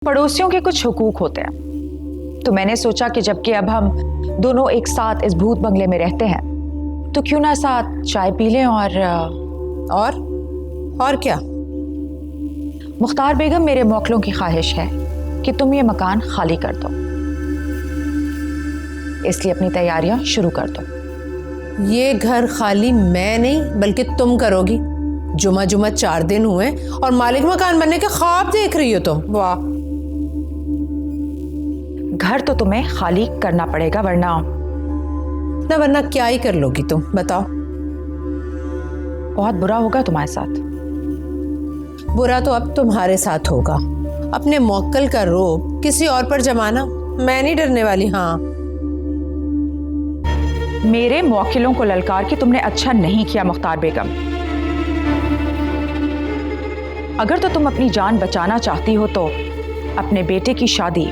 पड़ोसियों के कुछ हुकूक होते हैं, तो मैंने सोचा कि जबकि अब हम दोनों एक साथ इस भूत बंगले में रहते हैं तो क्यों ना साथ चाय पी लें। और क्या? मुख्तार बेगम, मेरे मौकलों की ख्वाहिश है कि तुम ये मकान खाली कर दो, इसलिए अपनी तैयारियां शुरू कर दो। ये घर खाली मैं नहीं बल्कि तुम करोगी। जुमा 4 दिन हुए और मालिक मकान बनने के ख्वाब देख रही हो तुम। वाह! घर तो तुम्हें खाली करना पड़ेगा, वरना क्या ही कर लोगी तुम, बताओ। बहुत बुरा होगा तुम्हारे साथ। बुरा तो अब तुम्हारे साथ होगा। अपने मौक्कल का रोब किसी और पर जमाना, मैं नहीं डरने वाली। हाँ, मेरे मौकिलों को ललकार के तुमने अच्छा नहीं किया मुख्तार बेगम। अगर तो तुम अपनी जान बचाना चाहती हो तो अपने बेटे की शादी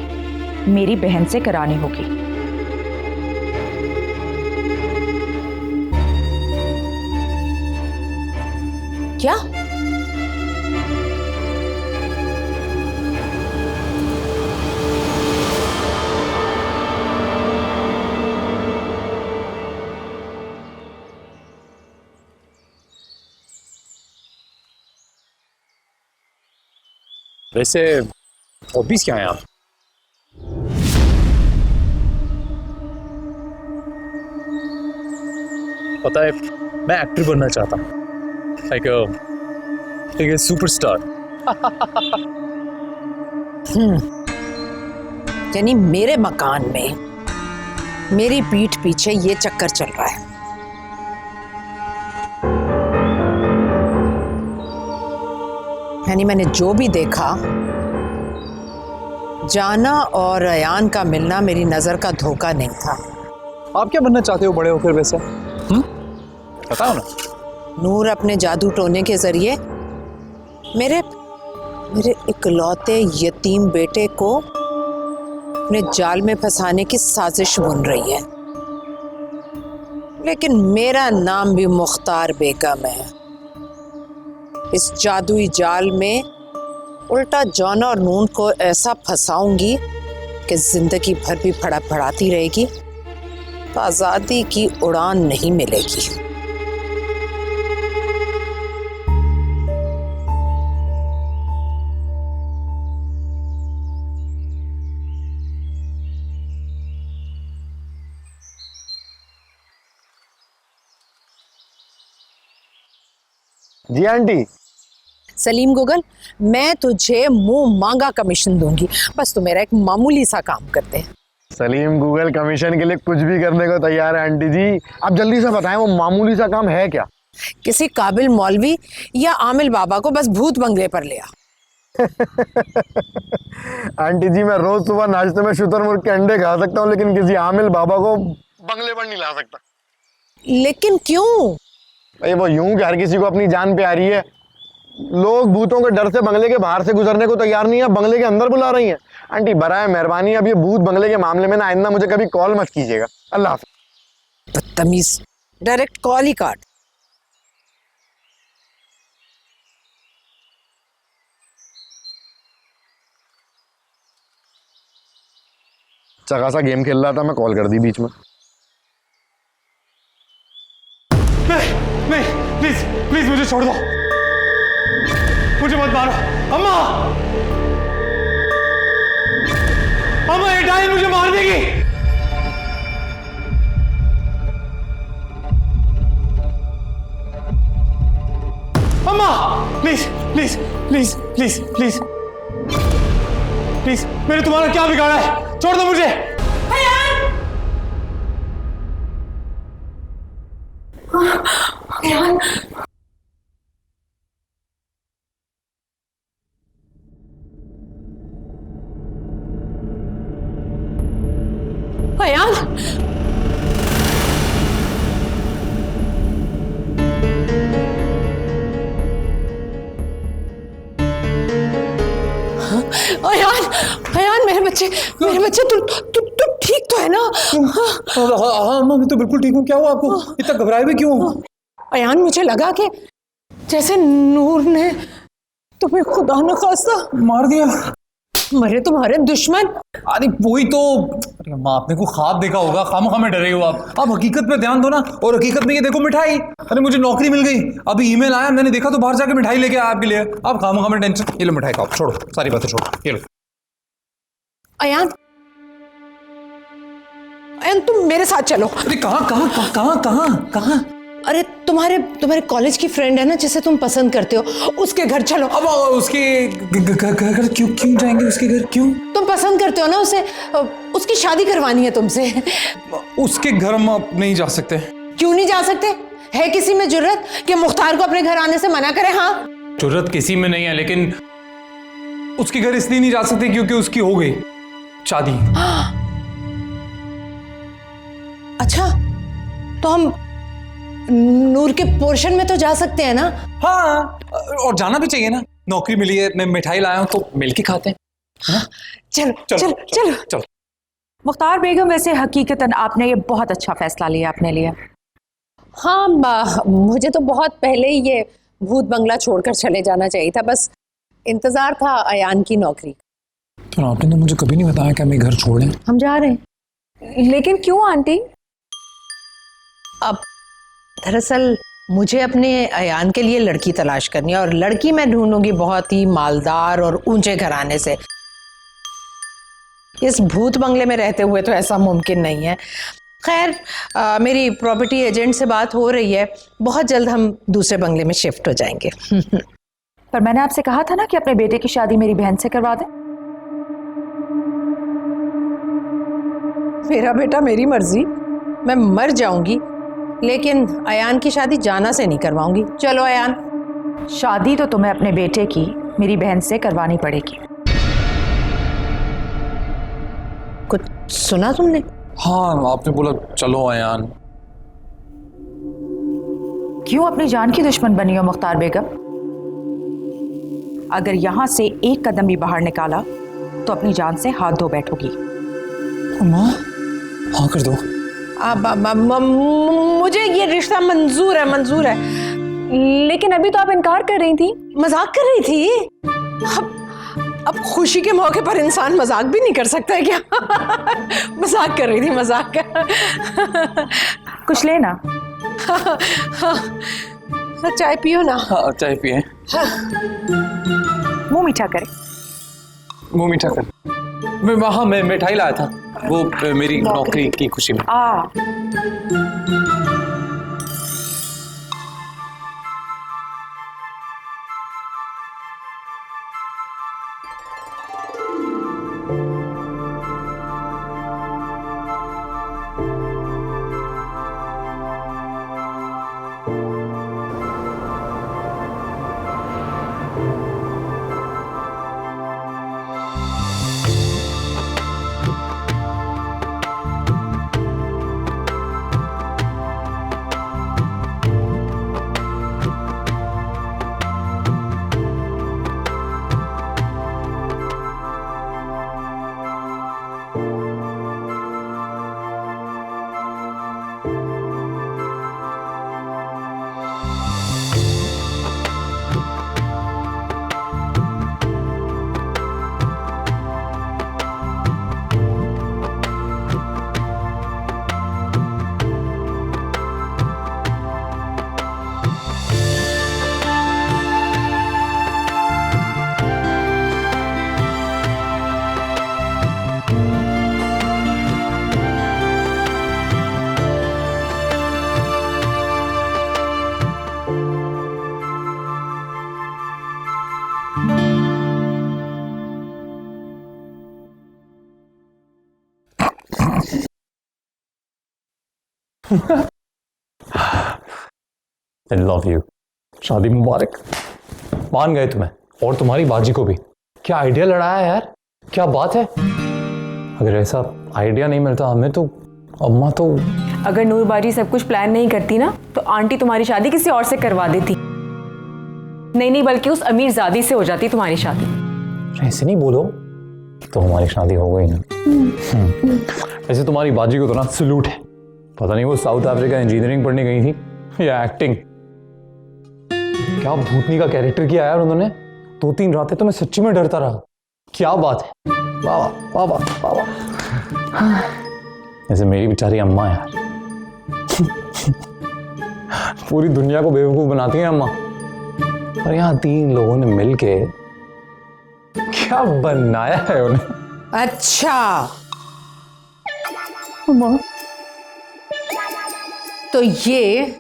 मेरी बहन से करानी होगी। क्या? वैसे हॉबीज क्या है आप? पता है, मैं एक्टर बनना चाहता हूँ, लाइक सुपरस्टार। यानी मेरे मकान में मेरी पीठ पीछे ये चक्कर चल रहा है। यानी मैंने जो भी देखा, जाना और अयान का मिलना मेरी नजर का धोखा नहीं था। आप क्या बनना चाहते हो बड़े होकर वैसे? बताओ ना। नूर अपने जादू टोने के जरिए मेरे इकलौते यतीम बेटे को अपने जाल में फंसाने की साजिश बुन रही है। लेकिन मेरा नाम भी मुख्तार बेगम है। इस जादुई जाल में उल्टा जॉन और नून को ऐसा फंसाऊंगी कि जिंदगी भर भी फड़फड़ाती रहेगी, तो आजादी की उड़ान नहीं मिलेगी। जी आंटी। सलीम गूगल, मैं तुझे मुंह मांगा कमीशन दूंगी, बस तू मेरा एक मामूली सा काम करते हैं। सलीम गूगल कमीशन के लिए कुछ भी करने को तैयार है आंटी जी। आप जल्दी से बताएं वो मामूली सा काम है क्या? किसी काबिल मौलवी या आमिल बाबा को बस भूत बंगले पर ले आ। आंटी जी, मैं रोज सुबह नाश्ते में शुतुरमुर्ग के अंडे खा सकता हूँ, लेकिन किसी आमिल बाबा को बंगले पर नहीं ला सकता। लेकिन क्यों? भाई वो यूं कि हर किसी को अपनी जान प्यारी है। लोग भूतों के डर से बंगले के बाहर से गुजरने को तैयार नहीं है, बंगले के अंदर बुला रही हैं। आंटी बराए मेहरबानी अब ये भूत बंगले के मामले में ना आइंदा मुझे कभी कॉल मत कीजिएगा। अल्लाह हाफ़िज़। बदतमीज, डायरेक्ट कॉल ही काट। अच्छा खासा गेम खेल रहा था, मैं कॉल कर दी बीच में। नहीं, प्लीज प्लीज मुझे छोड़ दो, मुझे मत मारो। अम्मा, अम्मा ये डायन मुझे मार देगी। अम्मा please please please please please please, मैंने तुम्हारा क्या बिगाड़ा है? छोड़ दो मुझे। अयान, अयान, अयान, अयान मेरे बच्चे तू ठीक तो है ना? हाँ मैं तो बिल्कुल ठीक हूँ। क्या हुआ आपको? इतना घबराए भी क्यों? अयान, मुझे लगा कि जैसे नूर ने तुम्हें खुदा न खास्ता मार दिया। मरे तुम्हारे दुश्मन। अरे वही तो। अरे अम्मा, आपने को ख्वाब देखा होगा, खामखा में डरे हो आप हकीकत पे ध्यान दो ना। और हकीकत में ये देखो मिठाई। अरे मुझे नौकरी मिल गई, अभी ईमेल आया, मैंने देखा तो बाहर जाके मिठाई लेके आया आपके लिए। आप खामखा में टेंशन, ये लो मिठाई खाओ, छोड़ो सारी बातें छोड़ो, ये लो। अयान, अयान तुम मेरे साथ चलो। अरे कहाँ कहाँ कहाँ कहाँ कहाँ? अरे तुम्हारे कॉलेज की फ्रेंड है ना जिसे तुम पसंद करते हो, उसके घर चलो। अब उसके घर क्यों जाएंगे? उसके घर क्यों? तुम पसंद करते हो ना उसे, उसकी शादी करवानी है तुमसे। उसके घर हम आप नहीं जा सकते। क्यों नहीं जा सकते? है किसी में जुर्रत कि मुख्तार को अपने घर आने से मना करे? हाँ, जुर्रत किसी में नहीं है, लेकिन उसके घर इसलिए नहीं जा सकते क्योंकि उसकी हो गई शादी। अच्छा, तो हम नूर के पोर्शन में तो जा सकते हैं ना? हाँ, और जाना भी चाहिए ना, नौकरी मिली है, मैं मिठाई लाया हूं तो मिल के खाते हैं, है ना? चलो चलो चलो चलो। मुख्तार बेगम, वैसे हकीकतन आपने ये बहुत अच्छा फैसला लिया अपने लिए। हाँ, मुझे तो बहुत पहले ही ये भूत बंगला छोड़कर चले जाना चाहिए था, बस इंतजार था अयान की नौकरी। तो आपने तो मुझे कभी नहीं बताया कि हमें घर छोड़ दें। हम जा रहे हैं। लेकिन क्यों आंटी? अब दरअसल मुझे अपने अयान के लिए लड़की तलाश करनी है, और लड़की मैं ढूंढूंगी बहुत ही मालदार और ऊंचे घराने से। इस भूत बंगले में रहते हुए तो ऐसा मुमकिन नहीं है। खैर, मेरी प्रॉपर्टी एजेंट से बात हो रही है, बहुत जल्द हम दूसरे बंगले में शिफ्ट हो जाएंगे। पर मैंने आपसे कहा था ना कि अपने बेटे की शादी मेरी बहन से करवा दें। मेरा बेटा मेरी मर्जी, मैं मर जाऊंगी, लेकिन अयान की शादी जाना से नहीं करवाऊंगी। चलो अयान। शादी तो तुम्हें अपने बेटे की मेरी बहन से करवानी पड़ेगी। कुछ सुना तुमने? हाँ, आपने बोला चलो अयान। क्यों अपनी जान की दुश्मन बनी हो मुख्तार बेगम? अगर यहां से एक कदम भी बाहर निकाला तो अपनी जान से हाथ धो बैठोगी। अम्मा, हाँ कर दो। मुझे ये रिश्ता मंजूर है। लेकिन अभी तो आप इनकार कर रही थी। मजाक कर रही थी। अब खुशी के मौके पर इंसान मजाक भी नहीं कर सकता है क्या? मजाक कर रही थी, मजाक कर। कुछ लेना? चाय पियो ना। हाँ, चाय पिए। मुंह मीठा करे। मुंह मीठा कर। मैं मिठाई लाया था, वो मेरी नौकरी की खुशी में। I love you. शादी मुबारक। मान गए तुम्हें, और तुम्हारी बाजी को भी। क्या आइडिया लड़ाया यार, क्या बात है। अगर ऐसा आइडिया नहीं मिलता हमें तो अम्मा तो। अगर नूर बाजी सब कुछ प्लान नहीं करती ना तो आंटी तुम्हारी शादी किसी और से करवा देती। नहीं, बल्कि उस अमीरजादी से हो जाती तुम्हारी शादी। ऐसे नहीं बोलो, तो हमारी शादी हो गई ना। ऐसे तुम्हारी बाजी को तो ना सलूट है। पता नहीं वो साउथ अफ्रीका इंजीनियरिंग पढ़ने गई थी या एक्टिंग। क्या भूतनी का कैरेक्टर किया यार उन्होंने। 2-3 रातें तो मैं सच्ची में डरता रहा। क्या बात है, वाह वाह वाह वाह वाह। जैसे मेरी बेचारी अम्मा यार, पूरी दुनिया को बेवकूफ बनाती हैं अम्मा, और यहाँ 3 लोगों ने मिलके क्या बनाया है उन्हें। अच्छा, अम्मा तो ये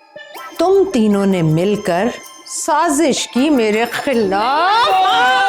तुम तीनों ने मिलकर साजिश की मेरे खिलाफ।